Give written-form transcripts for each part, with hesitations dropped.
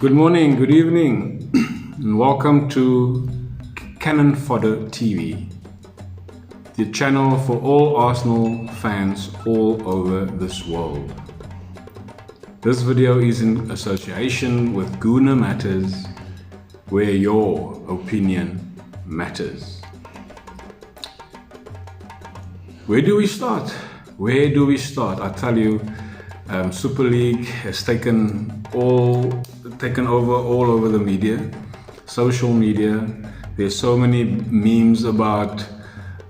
Good morning, good evening, and welcome to Cannon Fodder TV, the channel for all Arsenal fans all over this world. This video is in association with Gooner Matters, where your opinion matters. Where do we start? Where do we start? I tell you, Super League has taken over all over the media, social media. There's so many memes about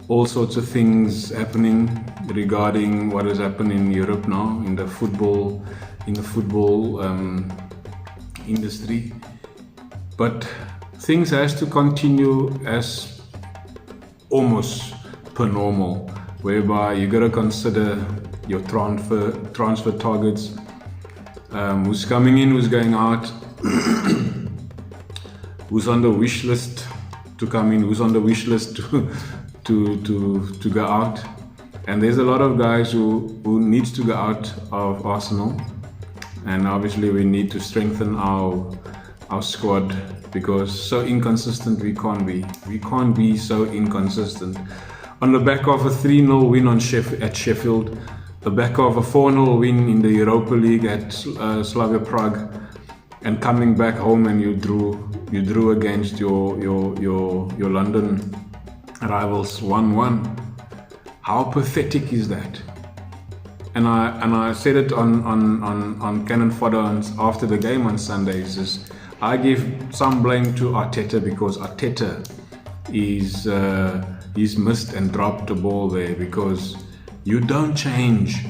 all sorts of things happening regarding what has happened in Europe now in the football industry. But things has to continue as almost per normal, whereby you got to consider your transfer targets, who's coming in, who's going out, who's on the wish list to come in, who's on the wish list to go out. And there's a lot of guys who needs to go out of Arsenal, and obviously we need to strengthen our squad, because so inconsistent we can't be. We can't be so inconsistent. On the back of a 3-0 win at Sheffield, the back of a 4-0 win in the Europa League at Slavia Prague, and coming back home and you drew against your London rivals 1-1. How pathetic is that? And I said it on Cannon Fodder after the game on Sundays. Is I give some blame to Arteta, because Arteta he's missed and dropped the ball there, because you don't change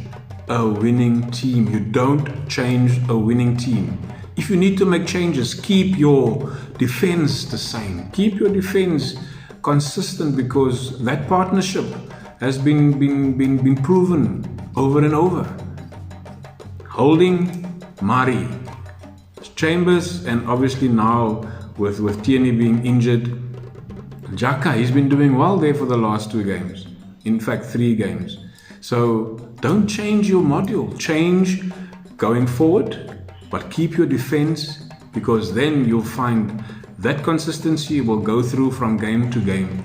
a winning team. You don't change a winning team. If you need to make changes, keep your defense the same. Keep your defense consistent, because that partnership has been proven over and over. Holding Mari, Chambers, and obviously now with Tierney being injured, Xhaka, he's been doing well there for the last 2 games. In fact, 3 games. So don't change your module. Change going forward, but keep your defense, because then you'll find that consistency will go through from game to game.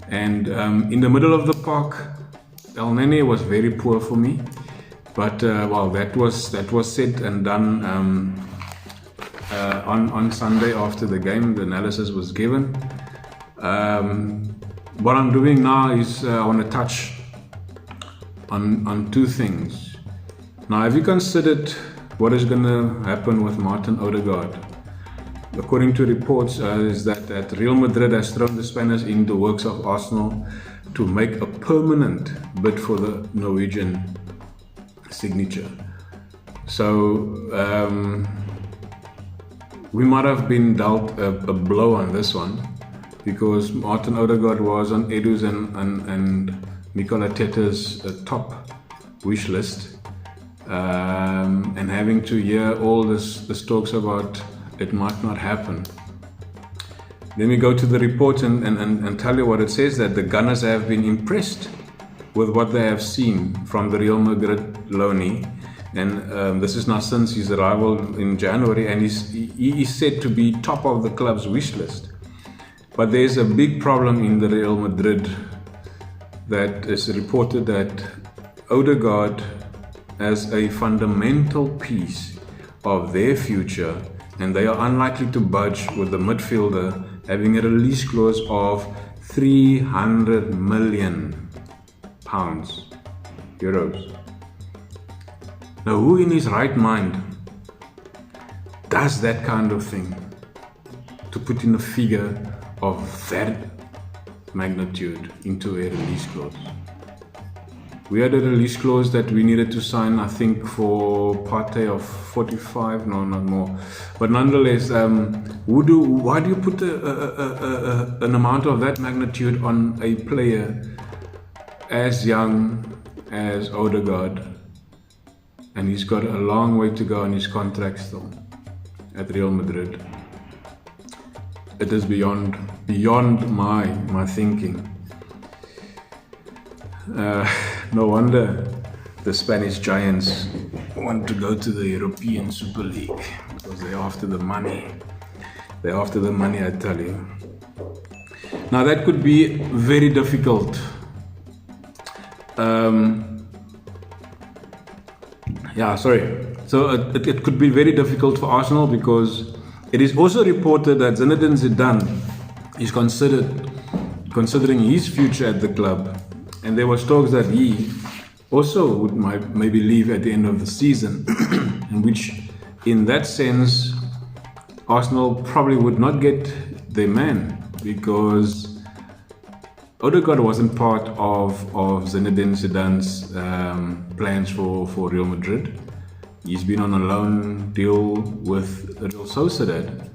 And in the middle of the park, El Nene was very poor for me. But well, that was said and done on Sunday after the game. The analysis was given. What I'm doing now is I want to touch on 2 things. Now, have you considered what is going to happen with Martin Odegaard? According to reports, is that Real Madrid has thrown the Spaniards in the works of Arsenal to make a permanent bid for the Norwegian signature. So we might have been dealt a blow on this one, because Martin Odegaard was on Edu's and Mikel Arteta's top wish list, and having to hear all this talks about it might not happen. Let me go to the report and tell you what it says, that the Gunners have been impressed with what they have seen from the Real Madrid loanee, and this is now since his arrival in January, and he is said to be top of the club's wish list. But there's a big problem in the Real Madrid, that is reported that Odegaard as a fundamental piece of their future, and they are unlikely to budge with the midfielder having a release clause of 300 million euros. Now, who in his right mind does that kind of thing, to put in a figure of that magnitude into a release clause? We had a release clause that we needed to sign, I think, for Partey of 45, no, not more. But nonetheless, why do you put an amount of that magnitude on a player as young as Odegaard? And he's got a long way to go on his contract still at Real Madrid. It is beyond my thinking. No wonder the Spanish giants want to go to the European Super League because they're after the money. They're after the money, I tell you. Now that could be very difficult. So it could be very difficult for Arsenal because it is also reported that Zinedine Zidane is considering his future at the club, and there was talks that he also would maybe leave at the end of the season, in which, in that sense, Arsenal probably would not get their man because Odegaard wasn't part of Zinedine Zidane's plans for Real Madrid. He's been on a loan deal with Real Sociedad.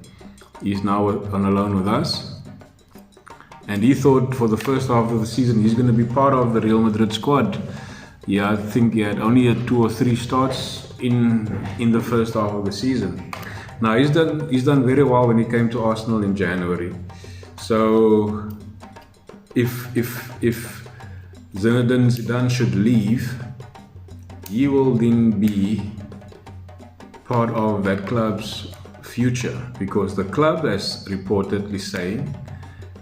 He's now on a loan with us. And he thought for the first half of the season he's going to be part of the Real Madrid squad. Yeah, I think he had only 2 or 3 starts in the first half of the season. Now he's done very well when he came to Arsenal in January. So if Zinedine Zidane should leave, he will then be part of that club's future, because the club is reportedly saying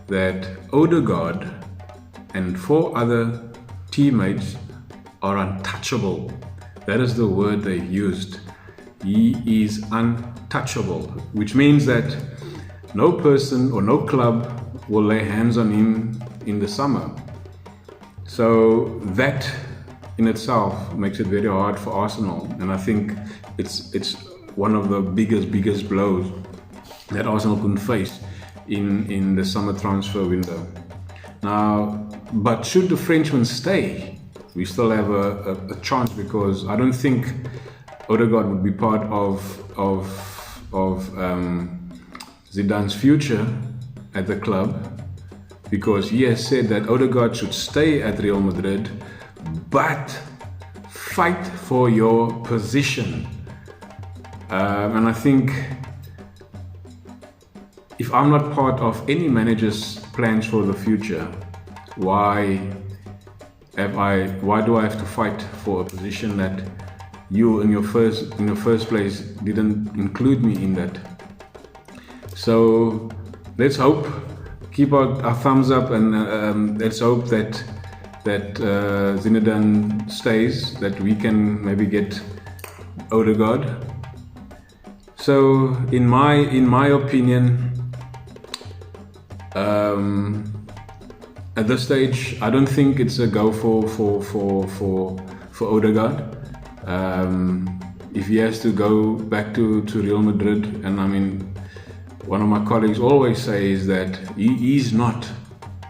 that Odegaard and 4 other teammates are untouchable. That is the word they used. He is untouchable, which means that no person or no club will lay hands on him in the summer. So that in itself makes it very hard for Arsenal, and I think it's one of the biggest blows that Arsenal couldn't face in the summer transfer window. Now, but should the Frenchman stay, we still have a chance, because I don't think Odegaard would be part of Zidane's future at the club, because he has said that Odegaard should stay at Real Madrid, but fight for your position. And I think if I'm not part of any manager's plans for the future, why do I have to fight for a position that you in your first place didn't include me in that? So let's hope, keep our thumbs up, and let's hope that Zinedine stays, that we can maybe get Odegaard. So in my opinion, at this stage, I don't think it's a go for Odegaard. If he has to go back to Real Madrid, and I mean, one of my colleagues always says that he is not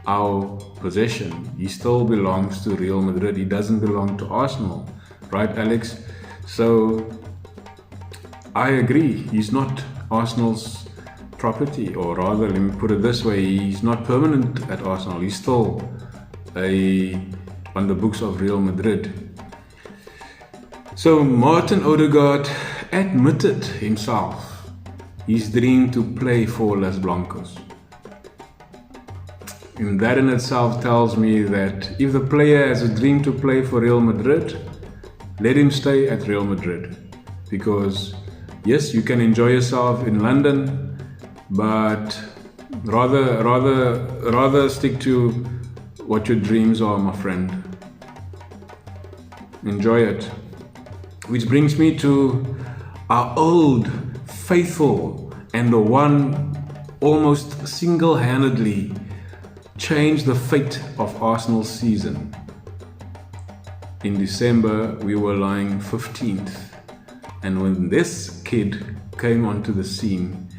our possession. He still belongs to Real Madrid. He doesn't belong to Arsenal, right, Alex? So I agree. He's not Arsenal's property, or rather, let me put it this way: he's not permanent at Arsenal. He's still on the books of Real Madrid. So Martin Odegaard admitted himself his dream to play for Los Blancos. And that in itself tells me that if the player has a dream to play for Real Madrid, let him stay at Real Madrid. Because yes, you can enjoy yourself in London, but rather stick to what your dreams are, my friend. Enjoy it. Which brings me to our old faithful, and the one almost single-handedly changed the fate of Arsenal's season. In December, we were lying 15th, and when this kid came onto the scene,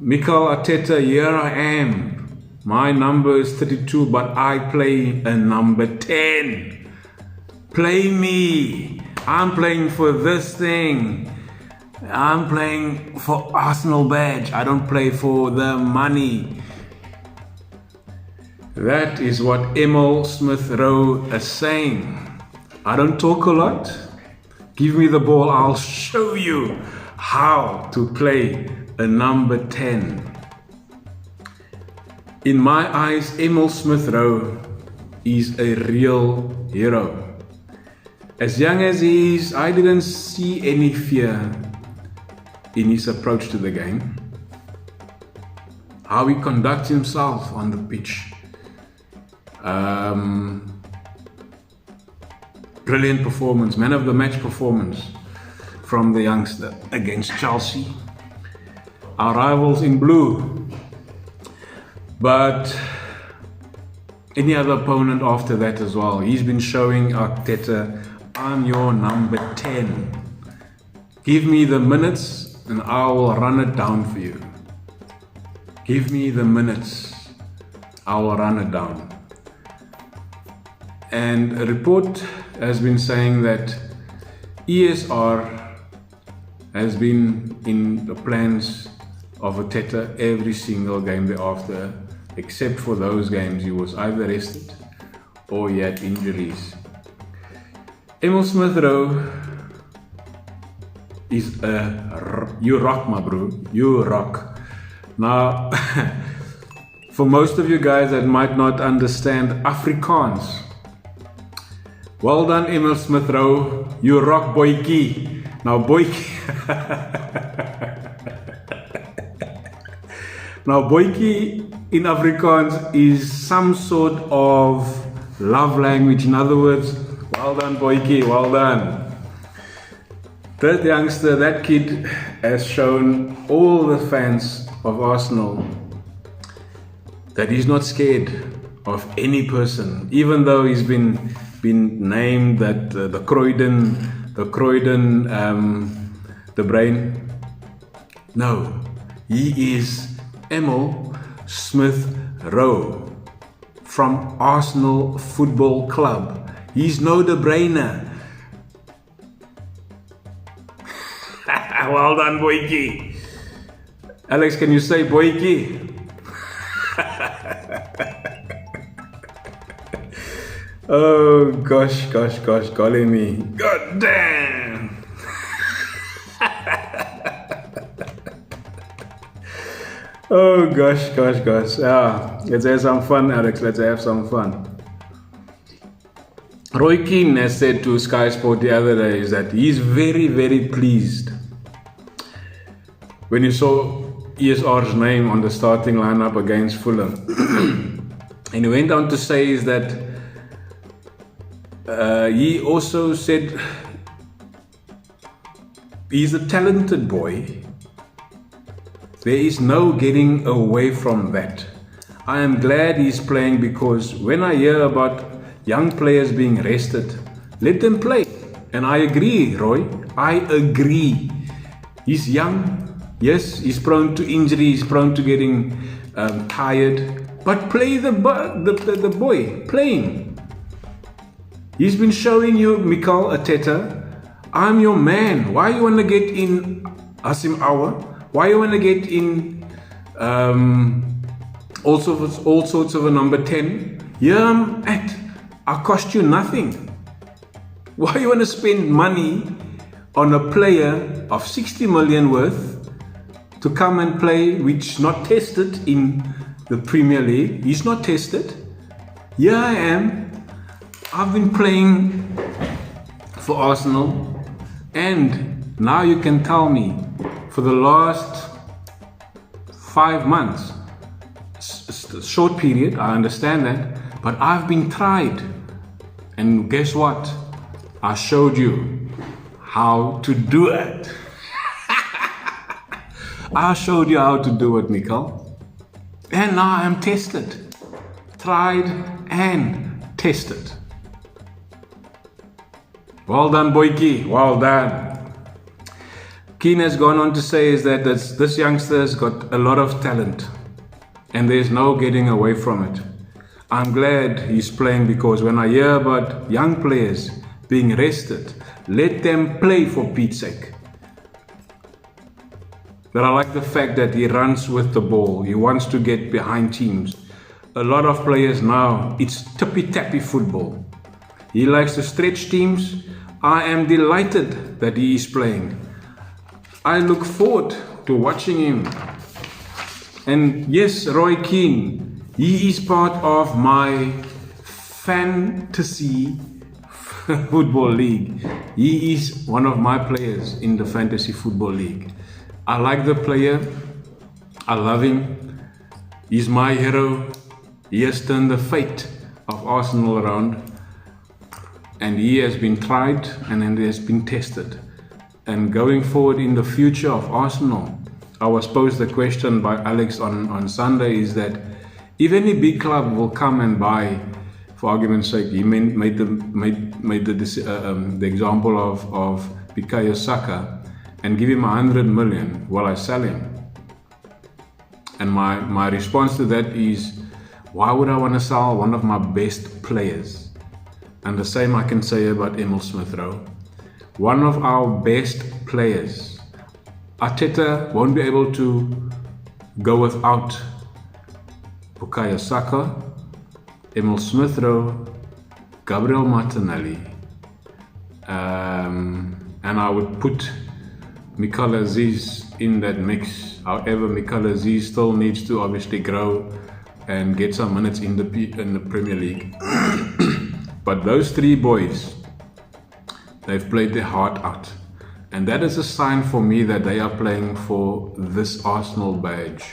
Mikel Arteta, here I am. My number is 32, but I play a number 10. Play me. I'm playing for this thing. I'm playing for Arsenal badge. I don't play for the money. That is what Emile Smith-Rowe is saying. I don't talk a lot. Give me the ball, I'll show you how to play a number 10. In my eyes, Emile Smith-Rowe is a real hero. As young as he is, I didn't see any fear in his approach to the game. How he conducts himself on the pitch. Brilliant performance, man of the match performance from the youngster against Chelsea, our rivals in blue. But any other opponent after that as well, he's been showing Arteta, I'm your number 10. Give me the minutes and I will run it down for you. Give me the minutes, I will run it down. And a report has been saying that ESR has been in the plans of Arteta every single game thereafter, except for those games he was either rested or he had injuries. Emile Smith-Rowe is you rock, my bro, you rock. Now, for most of you guys that might not understand Afrikaans, well done, Emile Smith-Rowe, you rock, boykie. Now, boykie. Now, boykie in Afrikaans is some sort of love language. In other words, well done, boykie, well done. That youngster, that kid has shown all the fans of Arsenal that he's not scared of any person, even though he's been named that the Croydon, the brain. No, he is Emile Smith-Rowe from Arsenal Football Club. He's no De Bruyne. Well done, boykie. Alex, can you say boykie? Oh gosh, golly me. God damn. Oh gosh. Let's have some fun, Alex. Let's have some fun. Roy Keane has said to Sky Sport the other day is that he's very, very pleased when he saw ESR's name on the starting lineup against Fulham. And he went on to say is that he also said he's a talented boy. There is no getting away from that. I am glad he's playing because when I hear about young players being rested, let them play. And I agree, Roy. I agree. He's young. Yes, he's prone to injury. He's prone to getting tired. But play the boy. Play him. He's been showing you, Mikel Arteta, I'm your man. Why you want to get in Asim Aouar? Why you want to get in all sorts of a number 10? Here I'm at. I cost you nothing. Why you want to spend money on a player of 60 million worth to come and play, which not tested in the Premier League? He's not tested. Here I am. I've been playing for Arsenal, and now you can tell me for the last 5 months, short period, I understand that, but I've been tried, and guess what? I showed you how to do it. I showed you how to do it, Mikel, and now I'm tested, tried and tested. Well done, boykie. Well done. Keane has gone on to say is that this youngster's got a lot of talent and there's no getting away from it. I'm glad he's playing because when I hear about young players being rested, let them play for Pete's sake. But I like the fact that he runs with the ball. He wants to get behind teams. A lot of players now, it's tippy-tappy football. He likes to stretch teams. I am delighted that he is playing. I look forward to watching him. And yes, Roy Keane, he is part of my fantasy Football League. He is one of my players in the Fantasy Football League. I like the player. I love him. He's my hero. He has turned the fate of Arsenal around. And he has been tried and he has been tested. And going forward in the future of Arsenal, I was posed the question by Alex on Sunday is that if any big club will come and buy, for argument's sake, he made the example of Bukayo Saka and give him 100 million, will I sell him? And my response to that is, why would I want to sell one of my best players? And the same I can say about Emile Smith-Rowe. One of our best players. Arteta won't be able to go without Bukayo Saka, Emile Smith-Rowe, Gabriel Martinelli, and I would put Mikel Aziz in that mix. However, Mikel Aziz still needs to obviously grow and get some minutes in the Premier League. But those three boys, they've played their heart out. And that is a sign for me that they are playing for this Arsenal badge,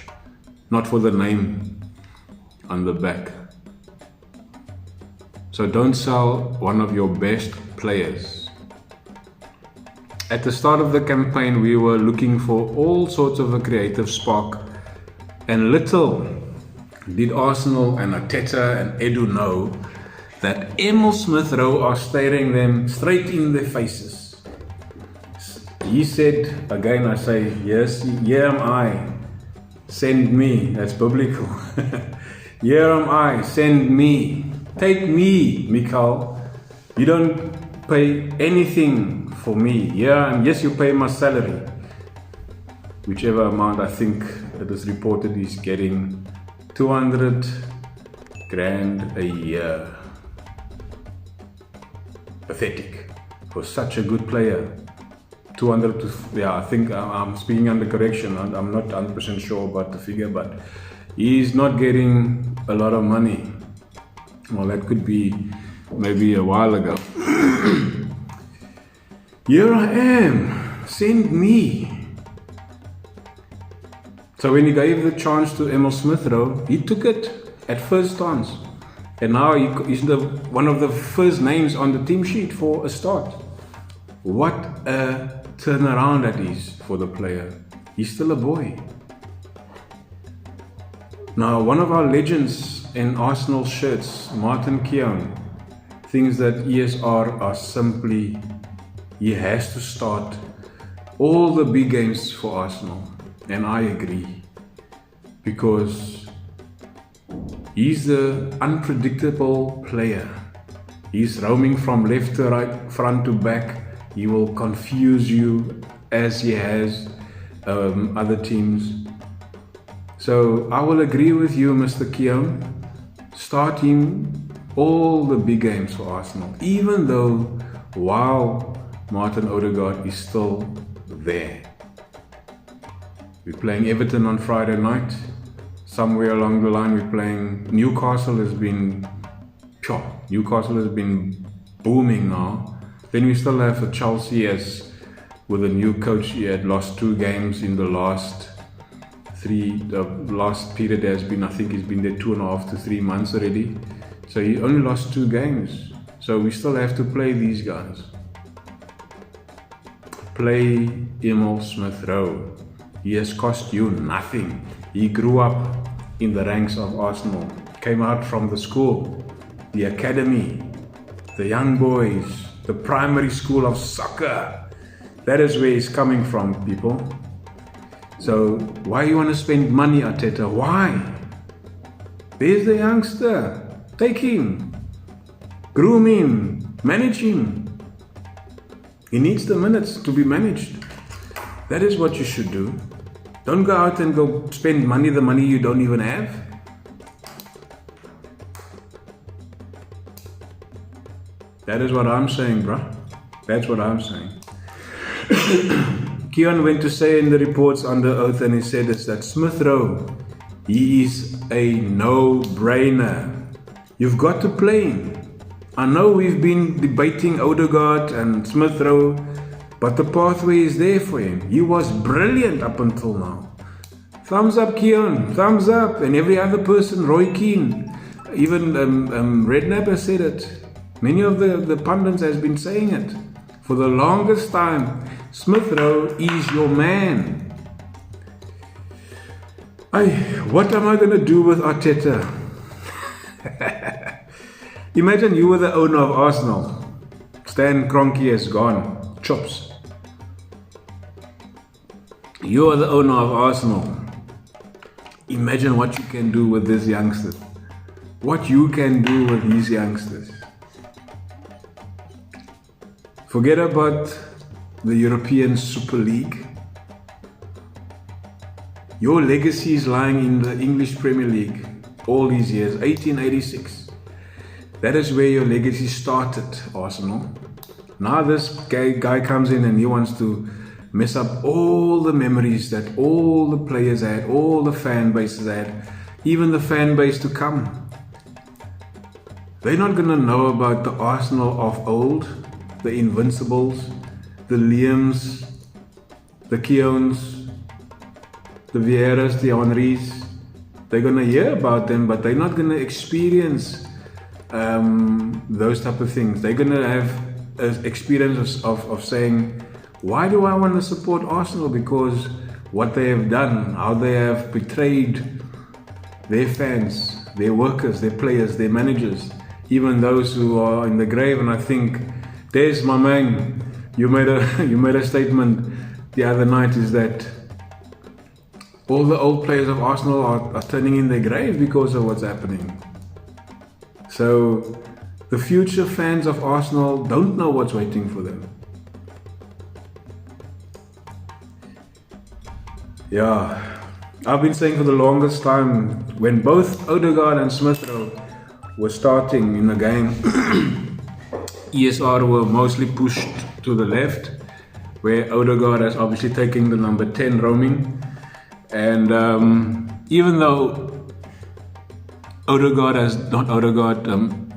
not for the name on the back. So don't sell one of your best players. At the start of the campaign, we were looking for all sorts of a creative spark, and little did Arsenal and Arteta and Edu know that Emile Smith-Rowe are staring them straight in their faces. He said, again I say, yes, here am I, send me. That's biblical. Here am I, send me. Take me, Mikel. You don't pay anything for me. Yeah, yes, you pay my salary. Whichever amount I think it is reported he's getting 200 grand a year. Pathetic for such a good player. 200 to, yeah, I think I'm speaking under correction. I'm not 100% sure about the figure, but he's not getting a lot of money. Well, that could be maybe a while ago. Here I am, send me. So when he gave the chance to Emile Smith-Rowe, he took it at first chance. And now he's one of the first names on the team sheet for a start. What a turnaround that is for the player. He's still a boy. Now, one of our legends in Arsenal shirts, Martin Keown, thinks that ESR are simply, he has to start all the big games for Arsenal. And I agree. Because he's the unpredictable player. He's roaming from left to right, front to back. He will confuse you as he has other teams. So I will agree with you, Mr. Keown. Start him all the big games for Arsenal. Even though, while Martin Odegaard is still there. We're playing Everton on Friday night. Somewhere along the line we're playing Newcastle has been booming now. Then we still have Chelsea as with a new coach. He had lost 2 games in the last period has been, I think he's been there 2.5 to 3 months already. So he only lost 2 games. So we still have to play these guys. Play Emile Smith-Rowe. He has cost you nothing. He grew up in the ranks of Arsenal, came out from the school, the academy, the young boys, the primary school of soccer. That is where he's coming from, people. So why you want to spend money, Arteta? Why? There's the youngster. Take him. Groom him. Manage him. He needs the minutes to be managed. That is what you should do. Don't go out and go spend money, the money you don't even have. That is what I'm saying, bruh. That's what I'm saying. Keown went to say in the reports under oath, and he said it's that Smith-Rowe, he is a no-brainer. You've got to play him. I know we've been debating Odegaard and Smith-Rowe, but the pathway is there for him. He was brilliant up until now. Thumbs up, Keon. Thumbs up. And every other person, Roy Keane. Even Redknapp has said it. Many of the pundits has been saying it. For the longest time, Smith-Rowe is your man. What am I going to do with Arteta? Imagine you were the owner of Arsenal. Stan Kroenke is gone. Chops. You are the owner of Arsenal. Imagine what you can do with these youngsters. What you can do with these youngsters. Forget about the European Super League. Your legacy is lying in the English Premier League all these years, 1886. That is where your legacy started, Arsenal. Now this guy comes in and he wants to mess up all the memories that all the players had, all the fan bases had, even the fan base to come. They're not going to know about the Arsenal of old, the Invincibles, the Liams, the Keons, the Vieiras, the Henrys. They're going to hear about them, but they're not going to experience those type of things. They're going to have an experience of saying, why do I want to support Arsenal? Because what they have done, how they have betrayed their fans, their workers, their players, their managers, even those who are in the grave. And I think, there's my man, you made a statement the other night, is that all the old players of Arsenal are turning in their grave because of what's happening. So the future fans of Arsenal don't know what's waiting for them. Yeah, I've been saying for the longest time, when both Odegaard and Smith-Rowe were starting in the game, ESR were mostly pushed to the left, where Odegaard has obviously taken the number 10 roaming. And even though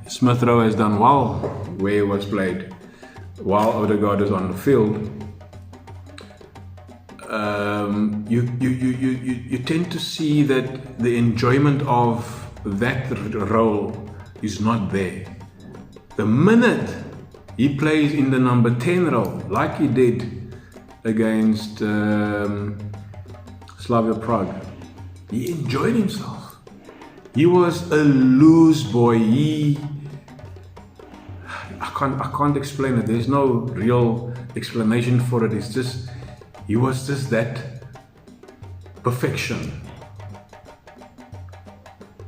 Smith-Rowe has done well where it was played, while Odegaard is on the field, you tend to see that the enjoyment of that role is not there. The minute he plays in the number 10 role, like he did against Slavia Prague, he enjoyed himself. He was a loose boy. I can't explain it. There's no real explanation for it. It's just, he was just that perfection.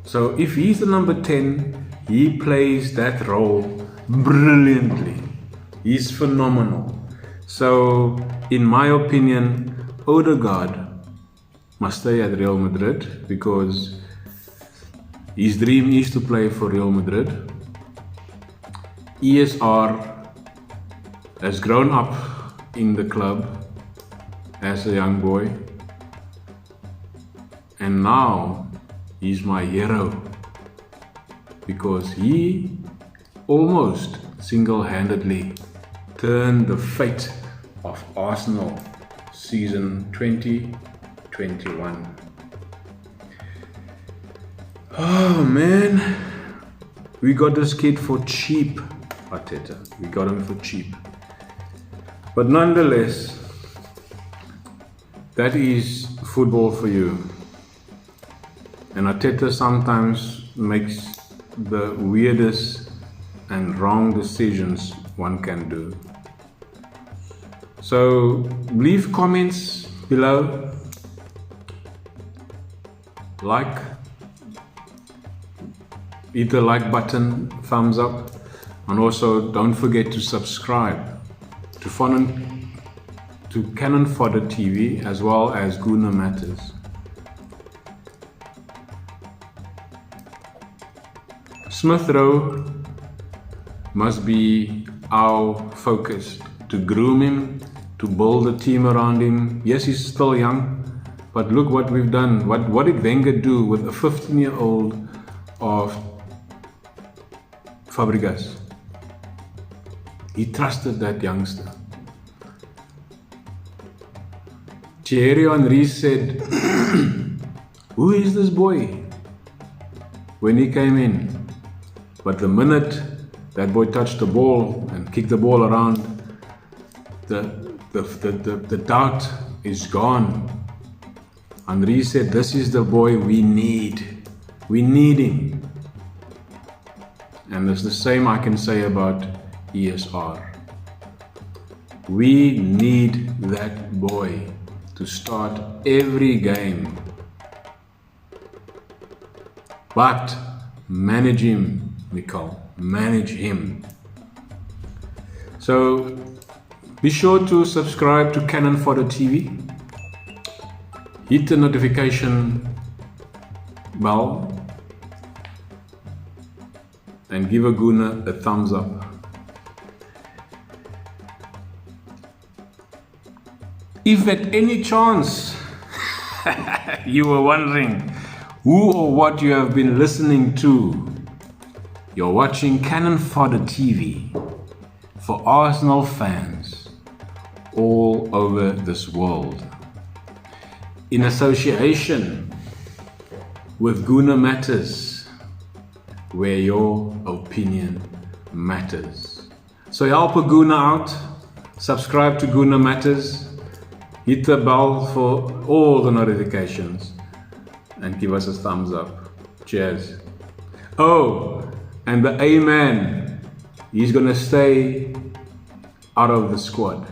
So if he's the number 10, he plays that role brilliantly. He's phenomenal. So in my opinion, Odegaard must stay at Real Madrid, because his dream is to play for Real Madrid. ESR has grown up in the club as a young boy, and now he's my hero, because he almost single-handedly turned the fate of Arsenal season 2021. Oh man, we got this kid for cheap, Arteta. We got him for cheap. But nonetheless, that is football for you. And Arteta sometimes makes the weirdest and wrong decisions one can do. So leave comments below. Hit the like button, thumbs up, and also don't forget to subscribe to Cannon Fodder TV as well as Gooner Matters. Smith-Rowe must be our focus, to groom him, to build a team around him. Yes, he's still young, but look what we've done. What did Wenger do with a 15-year-old of Fabregas? He trusted that youngster. Thierry Henry said, who is this boy? When he came in. But the minute that boy touched the ball and kicked the ball around, the doubt is gone. Henry said, this is the boy we need. We need him. And it's the same I can say about ESR. We need that boy to start every game. But manage him, Nicole. Manage him. So be sure to subscribe to Cannon Fodder TV. Hit the notification bell and give Aguna a thumbs up. If at any chance you were wondering who or what you have been listening to, you're watching Cannon Fodder TV for Arsenal fans all over this world, in association with Guna Matters, where your opinion matters. So help a Guna out, subscribe to Guna Matters, hit the bell for all the notifications, and give us a thumbs up. Cheers. Oh, and the A-man, he's gonna stay out of the squad.